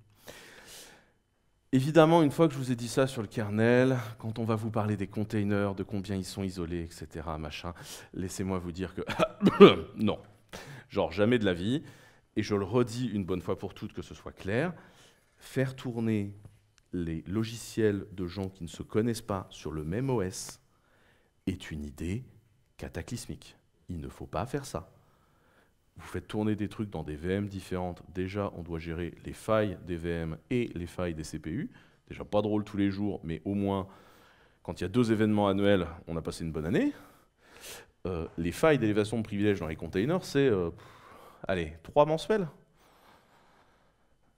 Évidemment, une fois que je vous ai dit ça sur le kernel, quand on va vous parler des containers, de combien ils sont isolés, etc., machin, laissez-moi vous dire que non, genre jamais de la vie. Et je le redis une bonne fois pour toutes, que ce soit clair, faire tourner les logiciels de gens qui ne se connaissent pas sur le même OS est une idée cataclysmique. Il ne faut pas faire ça. Vous faites tourner des trucs dans des VM différentes. Déjà, on doit gérer les failles des VM et les failles des CPU. Déjà, pas drôle tous les jours, mais au moins, quand il y a 2 événements annuels, on a passé une bonne année. Les failles d'élévation de privilèges dans les containers, c'est, allez, 3 mensuels.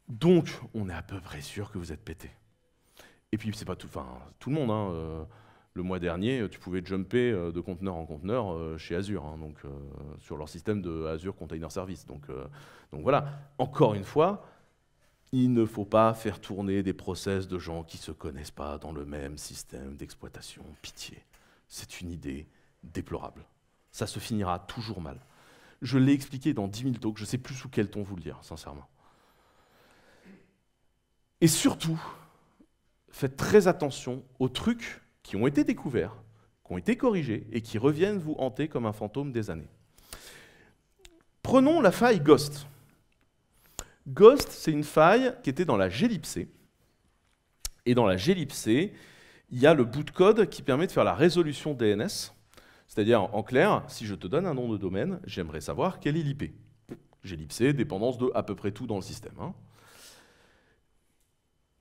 Donc, on est à peu près sûr que vous êtes pété. Et puis, c'est pas tout, tout le monde, hein. Le mois dernier, tu pouvais jumper de conteneur en conteneur chez Azure, hein, donc, sur leur système de Azure Container Service. Donc voilà, encore une fois, il ne faut pas faire tourner des process de gens qui ne se connaissent pas dans le même système d'exploitation. Pitié, c'est une idée déplorable. Ça se finira toujours mal. Je l'ai expliqué dans 10 000 talks, je ne sais plus sous quel ton vous le dire, sincèrement. Et surtout, faites très attention aux trucs qui ont été découverts, qui ont été corrigés et qui reviennent vous hanter comme un fantôme des années. Prenons la faille Ghost. Ghost, c'est une faille qui était dans la glibc. Et dans la glibc, il y a le bout de code qui permet de faire la résolution DNS. C'est-à-dire, en clair, si je te donne un nom de domaine, j'aimerais savoir quelle est l'IP. glibc, dépendance de à peu près tout dans le système, hein.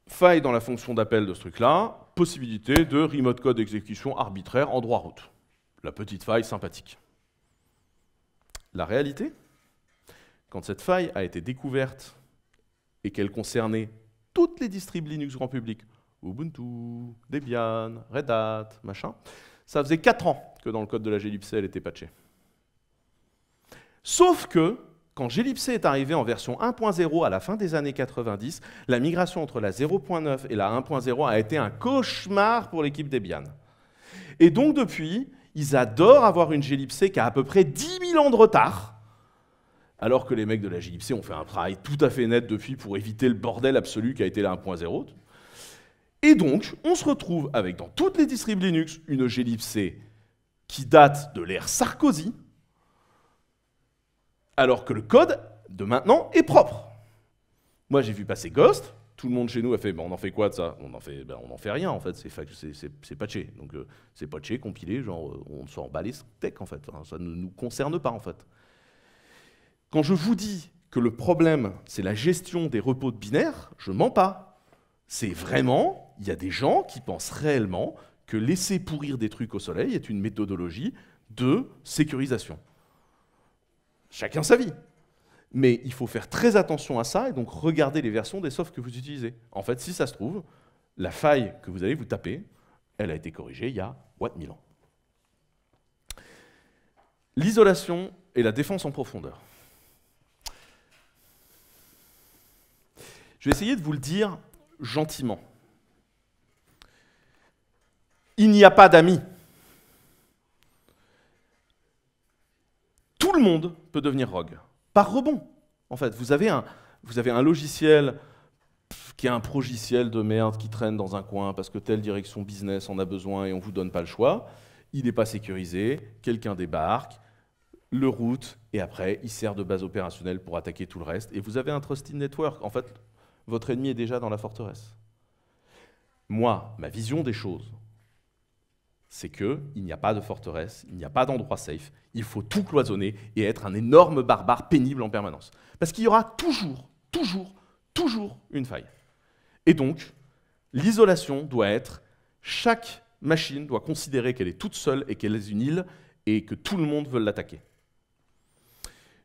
Faille dans la fonction d'appel de ce truc-là, possibilité de remote code exécution arbitraire en droit route. La petite faille sympathique. La réalité, quand cette faille a été découverte et qu'elle concernait toutes les distribs Linux grand public, Ubuntu, Debian, Red Hat, machin, ça faisait 4 ans que dans le code de la glibc, elle était patchée. Sauf que, quand glibc est arrivé en version 1.0 à la fin des années 90, la migration entre la 0.9 et la 1.0 a été un cauchemar pour l'équipe Debian. Et donc depuis, ils adorent avoir une glibc qui a à peu près 10 000 ans de retard, alors que les mecs de la glibc ont fait un travail tout à fait net depuis pour éviter le bordel absolu qui a été la 1.0. Et donc, on se retrouve avec, dans toutes les distribs Linux, une glibc qui date de l'ère Sarkozy, alors que le code de maintenant est propre. Moi, j'ai vu passer Ghost, tout le monde chez nous a fait on en fait quoi de ça? On en fait rien, en fait, c'est patché. Donc, c'est patché, compilé, genre, on s'en bat les steaks, en fait. Enfin, ça ne nous concerne pas, en fait. Quand je vous dis que le problème, c'est la gestion des repos de binaires, je mens pas. C'est vraiment, il y a des gens qui pensent réellement que laisser pourrir des trucs au soleil est une méthodologie de sécurisation. Chacun sa vie. Mais il faut faire très attention à ça et donc regarder les versions des softs que vous utilisez. En fait, si ça se trouve, la faille que vous allez vous taper, elle a été corrigée il y a 1000 ans. L'isolation et la défense en profondeur. Je vais essayer de vous le dire gentiment. Il n'y a pas d'amis. Tout le monde peut devenir rogue, par rebond. En fait, vous avez un logiciel qui est un progiciel de merde qui traîne dans un coin parce que telle direction business en a besoin et on ne vous donne pas le choix. Il n'est pas sécurisé, quelqu'un débarque, le route, et après, il sert de base opérationnelle pour attaquer tout le reste. Et vous avez un trusted network. En fait, votre ennemi est déjà dans la forteresse. Moi, ma vision des choses, c'est qu'il n'y a pas de forteresse, il n'y a pas d'endroit safe, il faut tout cloisonner et être un énorme barbare pénible en permanence. Parce qu'il y aura toujours une faille. Et donc, l'isolation doit être, chaque machine doit considérer qu'elle est toute seule et qu'elle est une île et que tout le monde veut l'attaquer.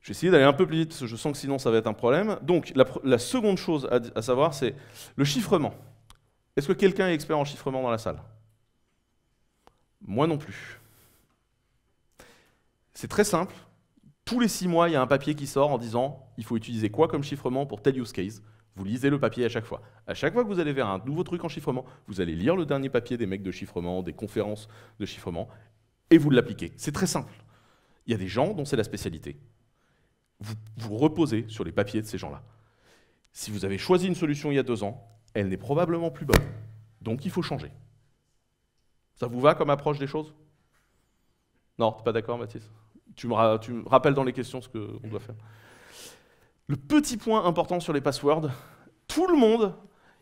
Je vais essayer d'aller un peu plus vite, parce que je sens que sinon ça va être un problème. Donc, la seconde chose à savoir, c'est le chiffrement. Est-ce que quelqu'un est expert en chiffrement dans la salle? Moi non plus. C'est très simple. Tous les 6 mois, il y a un papier qui sort en disant il faut utiliser quoi comme chiffrement pour tel use case. Vous lisez le papier à chaque fois. À chaque fois que vous allez vers un nouveau truc en chiffrement, vous allez lire le dernier papier des mecs de chiffrement, des conférences de chiffrement, et vous l'appliquez. C'est très simple. Il y a des gens dont c'est la spécialité. Vous reposez sur les papiers de ces gens-là. Si vous avez choisi une solution il y a 2 ans, elle n'est probablement plus bonne. Donc il faut changer. Ça vous va comme approche des choses? Non, t'es pas d'accord, Mathis? Tu me rappelles dans les questions ce qu'on doit faire. Le petit point important sur les passwords, tout le monde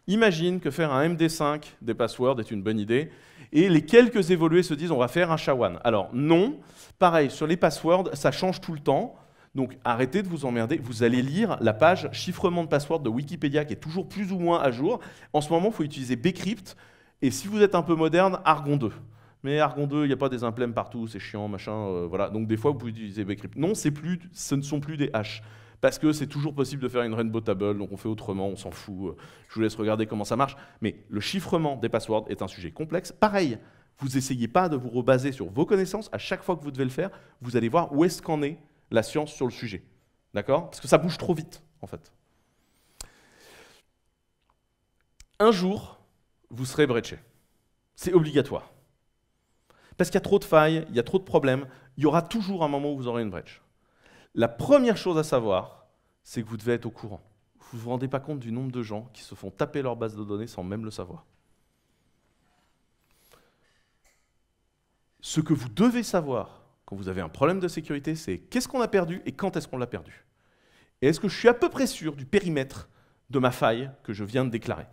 imagine que faire un MD5 des passwords est une bonne idée, et les quelques évolués se disent on va faire un SHA-1. Alors non, pareil, sur les passwords, ça change tout le temps, donc arrêtez de vous emmerder, vous allez lire la page chiffrement de password de Wikipédia qui est toujours plus ou moins à jour. En ce moment, il faut utiliser Bcrypt, et si vous êtes un peu moderne, Argon 2. Mais Argon 2, il n'y a pas des implèmes partout, c'est chiant, machin, voilà. Donc des fois, vous pouvez utiliser Bcrypt. Non, ce ne sont plus des hashes. Parce que c'est toujours possible de faire une rainbow table, donc on fait autrement, on s'en fout. Je vous laisse regarder comment ça marche. Mais le chiffrement des passwords est un sujet complexe. Pareil, vous n'essayez pas de vous rebaser sur vos connaissances. À chaque fois que vous devez le faire, vous allez voir où est-ce qu'en est la science sur le sujet. D'accord? Parce que ça bouge trop vite, en fait. Un jour, vous serez breaché. C'est obligatoire. Parce qu'il y a trop de failles, il y a trop de problèmes, il y aura toujours un moment où vous aurez une brèche. La première chose à savoir, c'est que vous devez être au courant. Vous ne vous rendez pas compte du nombre de gens qui se font taper leur base de données sans même le savoir. Ce que vous devez savoir quand vous avez un problème de sécurité, c'est qu'est-ce qu'on a perdu et quand est-ce qu'on l'a perdu. Et est-ce que je suis à peu près sûr du périmètre de ma faille que je viens de déclarer.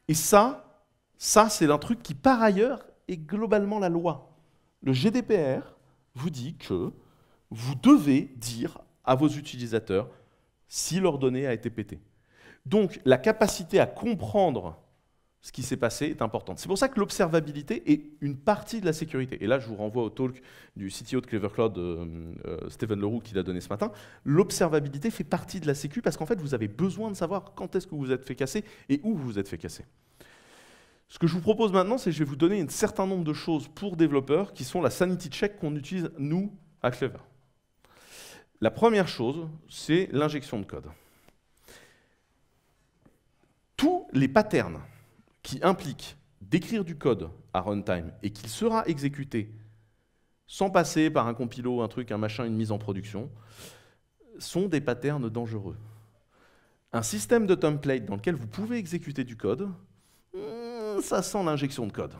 Et ça c'est un truc qui, par ailleurs, est globalement la loi. Le GDPR vous dit que vous devez dire à vos utilisateurs si leur donnée a été pétée. Donc, la capacité à comprendre ce qui s'est passé est importante. C'est pour ça que l'observabilité est une partie de la sécurité. Et là, je vous renvoie au talk du CTO de Clever Cloud, Stephen Leroux, qui l'a donné ce matin. L'observabilité fait partie de la sécu parce qu'en fait, vous avez besoin de savoir quand est-ce que vous vous êtes fait casser et où vous vous êtes fait casser. Ce que je vous propose maintenant, c'est que je vais vous donner un certain nombre de choses pour développeurs qui sont la sanity check qu'on utilise, nous, à Clever. La première chose, c'est l'injection de code. Tous les patterns qui impliquent d'écrire du code à runtime et qu'il sera exécuté sans passer par un compilo, un truc, un machin, une mise en production, sont des patterns dangereux. Un système de template dans lequel vous pouvez exécuter du code, ça sent l'injection de code.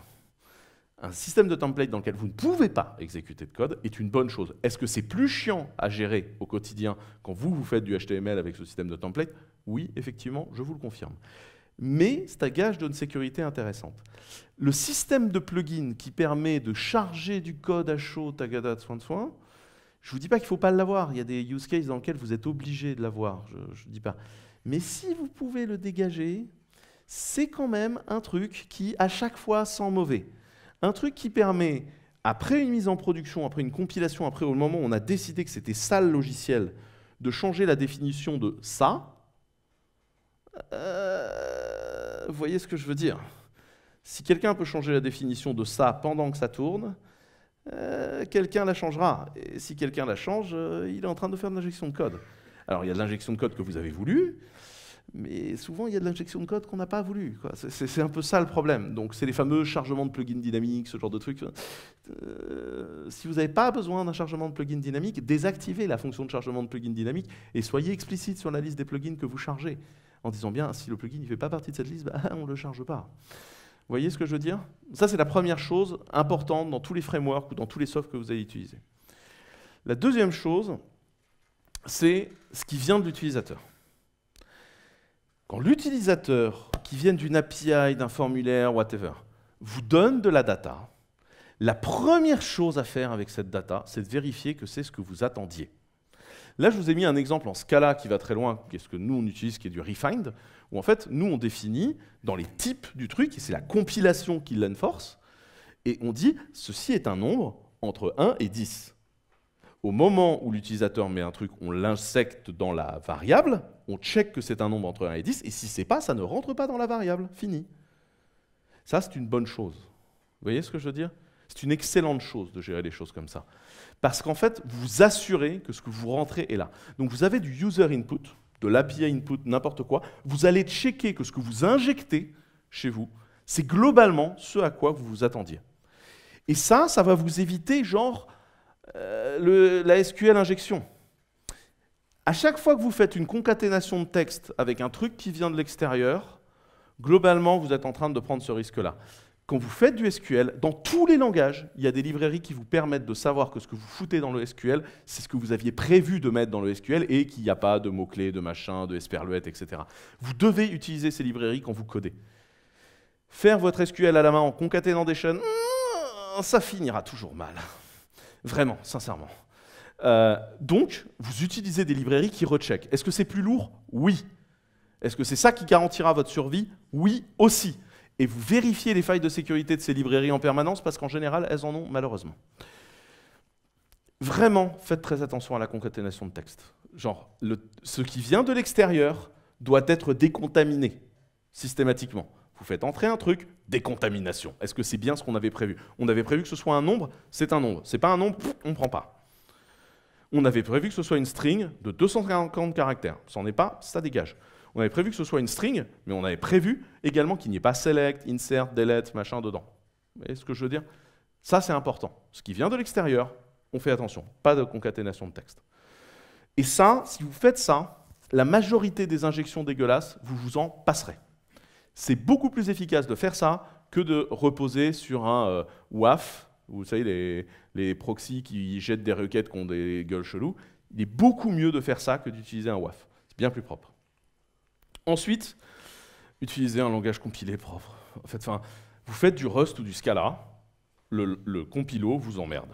Un système de template dans lequel vous ne pouvez pas exécuter de code est une bonne chose. Est-ce que c'est plus chiant à gérer au quotidien quand vous faites du HTML avec ce système de template? Oui, effectivement, je vous le confirme. Mais c'est un gage d'une sécurité intéressante. Le système de plugin qui permet de charger du code à chaud, tagada, soin, je ne vous dis pas qu'il ne faut pas l'avoir. Il y a des use cases dans lesquels vous êtes obligé de l'avoir, je ne dis pas. Mais si vous pouvez le dégager, c'est quand même un truc qui, à chaque fois, sent mauvais. Un truc qui permet, après une mise en production, après une compilation, après au moment où on a décidé que c'était ça le logiciel, de changer la définition de ça. Vous voyez ce que je veux dire? Si quelqu'un peut changer la définition de ça pendant que ça tourne, quelqu'un la changera. Et si quelqu'un la change, il est en train de faire de l'injection de code. Alors il y a de l'injection de code que vous avez voulu, mais souvent il y a de l'injection de code qu'on n'a pas voulu. C'est un peu ça le problème. Donc c'est les fameux chargements de plugins dynamiques, ce genre de trucs. Si vous n'avez pas besoin d'un chargement de plugin dynamique, désactivez la fonction de chargement de plugin dynamique et soyez explicite sur la liste des plugins que vous chargez, en disant bien, si le plugin ne fait pas partie de cette liste, bah, on ne le charge pas. Vous voyez ce que je veux dire? Ça, c'est la première chose importante dans tous les frameworks ou dans tous les softs que vous allez utiliser. La deuxième chose, c'est ce qui vient de l'utilisateur. Quand l'utilisateur, qui vient d'une API, d'un formulaire, whatever, vous donne de la data, la première chose à faire avec cette data, c'est de vérifier que c'est ce que vous attendiez. Là, je vous ai mis un exemple en Scala qui va très loin, qui est ce que nous, on utilise, qui est du refined, où en fait, nous, on définit dans les types du truc, et c'est la compilation qui l'enforce, et on dit, ceci est un nombre entre 1 et 10. Au moment où l'utilisateur met un truc, on l'injecte dans la variable, on check que c'est un nombre entre 1 et 10, et si c'est pas, ça ne rentre pas dans la variable. Fini. Ça, c'est une bonne chose. Vous voyez ce que je veux dire? C'est une excellente chose de gérer les choses comme ça. Parce qu'en fait, vous assurez que ce que vous rentrez est là. Donc vous avez du user input, de l'API input, n'importe quoi. Vous allez checker que ce que vous injectez chez vous, c'est globalement ce à quoi vous vous attendiez. Et ça va vous éviter genre la SQL injection. À chaque fois que vous faites une concaténation de texte avec un truc qui vient de l'extérieur, globalement, vous êtes en train de prendre ce risque-là. Quand vous faites du SQL, dans tous les langages, il y a des librairies qui vous permettent de savoir que ce que vous foutez dans le SQL, c'est ce que vous aviez prévu de mettre dans le SQL et qu'il n'y a pas de mots-clés, de machin, de esperluette, etc. Vous devez utiliser ces librairies quand vous codez. Faire votre SQL à la main en concaténant des chaînes, ça finira toujours mal. Vraiment, sincèrement. Donc, vous utilisez des librairies qui recheckent. Est-ce que c'est plus lourd? Oui. Est-ce que c'est ça qui garantira votre survie? Oui, aussi. Et vous vérifiez les failles de sécurité de ces librairies en permanence parce qu'en général, elles en ont malheureusement. Vraiment, faites très attention à la concaténation de texte. Genre, ce qui vient de l'extérieur doit être décontaminé systématiquement. Vous faites entrer un truc, décontamination. Est-ce que c'est bien ce qu'on avait prévu? On avait prévu que ce soit un nombre, c'est un nombre. C'est pas un nombre, on ne prend pas. On avait prévu que ce soit une string de 250 caractères. Ça n'en est pas, ça dégage. On avait prévu que ce soit une string, mais on avait prévu également qu'il n'y ait pas select, insert, delete, machin dedans. Vous voyez ce que je veux dire? Ça, c'est important. Ce qui vient de l'extérieur, on fait attention. Pas de concaténation de texte. Et ça, si vous faites ça, la majorité des injections dégueulasses, vous vous en passerez. C'est beaucoup plus efficace de faire ça que de reposer sur un WAF, vous savez, les proxys qui jettent des requêtes qui ont des gueules cheloues. Il est beaucoup mieux de faire ça que d'utiliser un WAF. C'est bien plus propre. Ensuite, utilisez un langage compilé propre. En fait, vous faites du Rust ou du Scala, le compilo vous emmerde.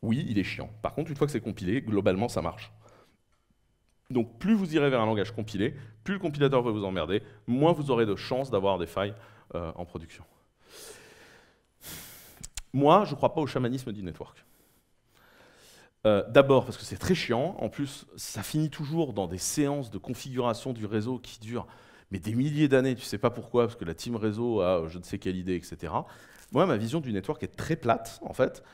Oui, il est chiant. Par contre, une fois que c'est compilé, globalement, ça marche. Donc, plus vous irez vers un langage compilé, plus le compilateur va vous emmerder, moins vous aurez de chances d'avoir des failles en production. Moi, je ne crois pas au chamanisme du network. D'abord parce que c'est très chiant, en plus ça finit toujours dans des séances de configuration du réseau qui durent mais des milliers d'années, tu ne sais pas pourquoi, parce que la team réseau a je ne sais quelle idée, etc. Moi, ma vision du network est très plate, en fait.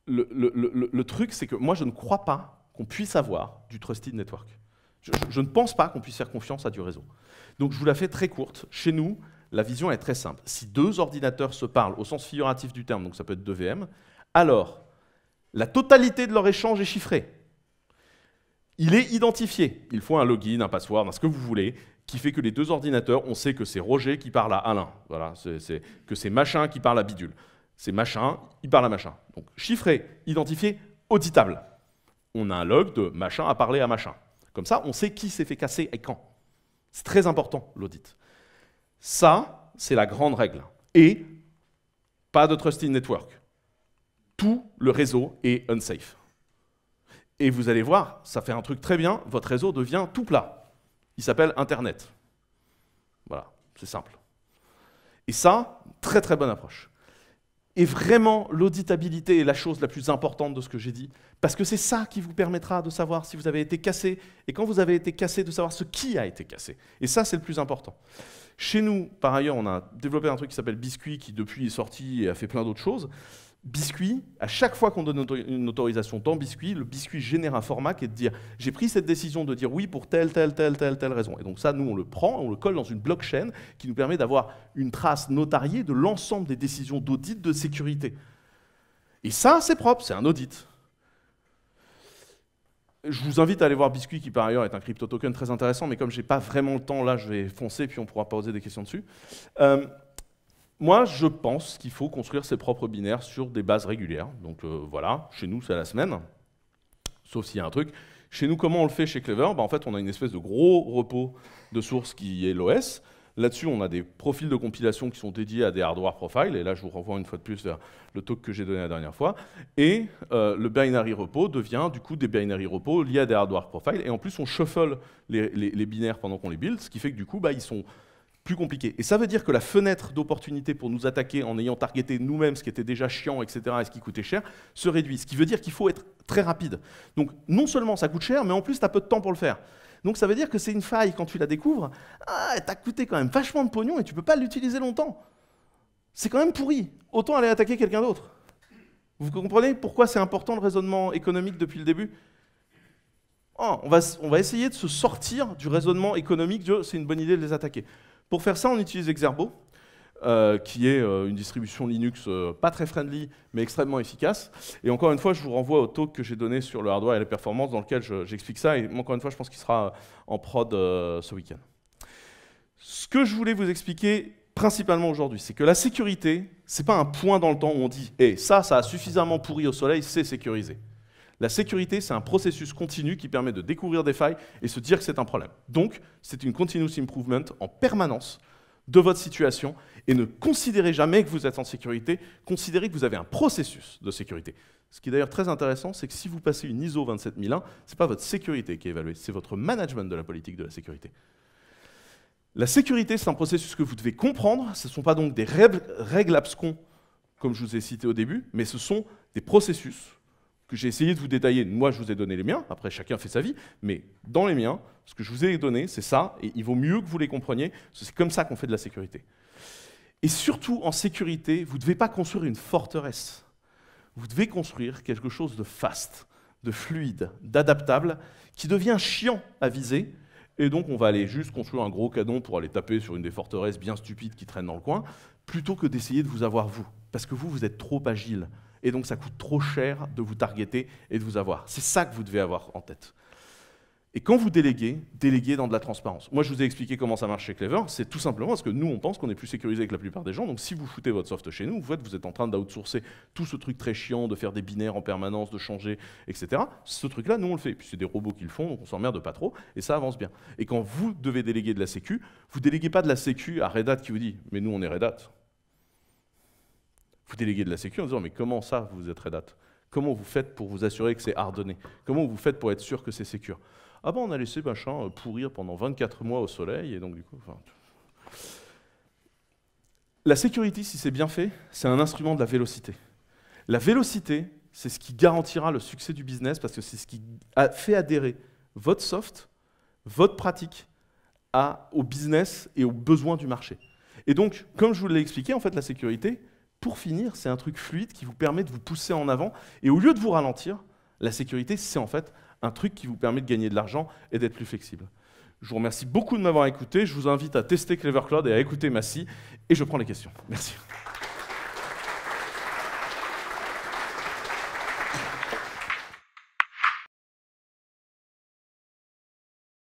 Le truc, c'est que moi, je ne crois pas qu'on puisse avoir du trusted network. Je ne pense pas qu'on puisse faire confiance à du réseau. Donc je vous la fais très courte. Chez nous, la vision est très simple. Si deux ordinateurs se parlent au sens figuratif du terme, donc ça peut être deux VM, alors la totalité de leur échange est chiffrée. Il est identifié. Il faut un login, un password, ce que vous voulez, qui fait que les deux ordinateurs, on sait que c'est Roger qui parle à Alain. Voilà, que c'est machin qui parle à bidule. C'est machin, il parle à machin. Donc chiffré, identifié, auditable. On a un log de machin à parler à machin. Comme ça, on sait qui s'est fait casser et quand. C'est très important, l'audit. Ça, c'est la grande règle. Et pas de trusted network. Tout le réseau est unsafe. Et vous allez voir, ça fait un truc très bien, votre réseau devient tout plat. Il s'appelle Internet. Voilà, c'est simple. Et ça, très très bonne approche. Et vraiment, l'auditabilité est la chose la plus importante de ce que j'ai dit, parce que c'est ça qui vous permettra de savoir si vous avez été cassé, et quand vous avez été cassé, de savoir ce qui a été cassé. Et ça, c'est le plus important. Chez nous, par ailleurs, on a développé un truc qui s'appelle Biscuit, qui depuis est sorti et a fait plein d'autres choses. Biscuit, à chaque fois qu'on donne une autorisation dans Biscuit, le Biscuit génère un format qui est de dire « j'ai pris cette décision de dire oui pour telle raison ». Et donc ça, nous, on le prend, on le colle dans une blockchain qui nous permet d'avoir une trace notariée de l'ensemble des décisions d'audit de sécurité. Et ça, c'est propre, c'est un audit. Je vous invite à aller voir Biscuit, qui par ailleurs est un crypto token très intéressant, mais comme je n'ai pas vraiment le temps, là, je vais foncer, puis on pourra poser des questions dessus. Moi, je pense qu'il faut construire ses propres binaires sur des bases régulières. Donc voilà, chez nous, c'est à la semaine, sauf s'il y a un truc. Chez nous, comment on le fait chez Clever? En fait, on a une espèce de gros repos de source qui est l'OS. Là-dessus, on a des profils de compilation qui sont dédiés à des hardware profiles. Et là, je vous renvoie une fois de plus vers le talk que j'ai donné la dernière fois. Et le binary repo devient du coup des binary repos liés à des hardware profiles. Et en plus, on shuffle les binaires pendant qu'on les build, ce qui fait que du coup, ils sont plus compliqué. Et ça veut dire que la fenêtre d'opportunité pour nous attaquer en ayant targeté nous-mêmes ce qui était déjà chiant, etc., et ce qui coûtait cher, se réduit. Ce qui veut dire qu'il faut être très rapide. Donc non seulement ça coûte cher, mais en plus tu as peu de temps pour le faire. Donc ça veut dire que c'est une faille, quand tu la découvres, elle t'a coûté quand même vachement de pognon et tu ne peux pas l'utiliser longtemps. C'est quand même pourri. Autant aller attaquer quelqu'un d'autre. Vous comprenez pourquoi c'est important le raisonnement économique depuis le début ? On va essayer de se sortir du raisonnement économique de c'est une bonne idée de les attaquer. Pour faire ça, on utilise Exerbo, qui est une distribution Linux pas très friendly, mais extrêmement efficace. Et encore une fois, je vous renvoie au talk que j'ai donné sur le hardware et les performances, dans lequel j'explique ça. Et encore une fois, je pense qu'il sera en prod ce week-end. Ce que je voulais vous expliquer principalement aujourd'hui, c'est que la sécurité, c'est pas un point dans le temps où on dit hey, ça a suffisamment pourri au soleil, c'est sécurisé. La sécurité, c'est un processus continu qui permet de découvrir des failles et se dire que c'est un problème. Donc, c'est une continuous improvement en permanence de votre situation et ne considérez jamais que vous êtes en sécurité, considérez que vous avez un processus de sécurité. Ce qui est d'ailleurs très intéressant, c'est que si vous passez une ISO 27001, ce n'est pas votre sécurité qui est évaluée, c'est votre management de la politique de la sécurité. La sécurité, c'est un processus que vous devez comprendre, ce ne sont pas donc des règles abscons, comme je vous ai cité au début, mais ce sont des processus que j'ai essayé de vous détailler. Moi, je vous ai donné les miens, après chacun fait sa vie, mais dans les miens, ce que je vous ai donné, c'est ça, et il vaut mieux que vous les compreniez, parce que c'est comme ça qu'on fait de la sécurité. Et surtout, en sécurité, vous ne devez pas construire une forteresse. Vous devez construire quelque chose de fast, de fluide, d'adaptable, qui devient chiant à viser, et donc on va aller juste construire un gros canon pour aller taper sur une des forteresses bien stupides qui traînent dans le coin, plutôt que d'essayer de vous avoir vous, parce que vous êtes trop agile. Et donc ça coûte trop cher de vous targeter et de vous avoir. C'est ça que vous devez avoir en tête. Et quand vous déléguez dans de la transparence. Moi, je vous ai expliqué comment ça marche chez Clever. C'est tout simplement parce que nous, on pense qu'on est plus sécurisé que la plupart des gens. Donc si vous foutez votre soft chez nous, vous êtes en train d'outsourcer tout ce truc très chiant, de faire des binaires en permanence, de changer, etc. Ce truc-là, nous, on le fait. Puis c'est des robots qui le font, donc on s'emmerde pas trop, et ça avance bien. Et quand vous devez déléguer de la sécu, vous ne déléguez pas de la sécu à Red Hat qui vous dit « mais nous, on est Red Hat ». Vous déléguez de la sécu en disant « mais comment ça, vous êtes Red Hat ? Comment vous faites pour vous assurer que c'est hardené ? Comment vous faites pour être sûr que c'est sécure ?» Ah ben on a laissé machin pourrir pendant 24 mois au soleil, et donc du coup... Enfin... La sécurité, si c'est bien fait, c'est un instrument de la vélocité. La vélocité, c'est ce qui garantira le succès du business, parce que c'est ce qui fait adhérer votre soft, votre pratique, au business et aux besoins du marché. Et donc, comme je vous l'ai expliqué, en fait, la sécurité, pour finir, c'est un truc fluide qui vous permet de vous pousser en avant, et au lieu de vous ralentir, la sécurité, c'est en fait un truc qui vous permet de gagner de l'argent et d'être plus flexible. Je vous remercie beaucoup de m'avoir écouté. Je vous invite à tester Clever Cloud et à écouter Massy. Et je prends les questions. Merci.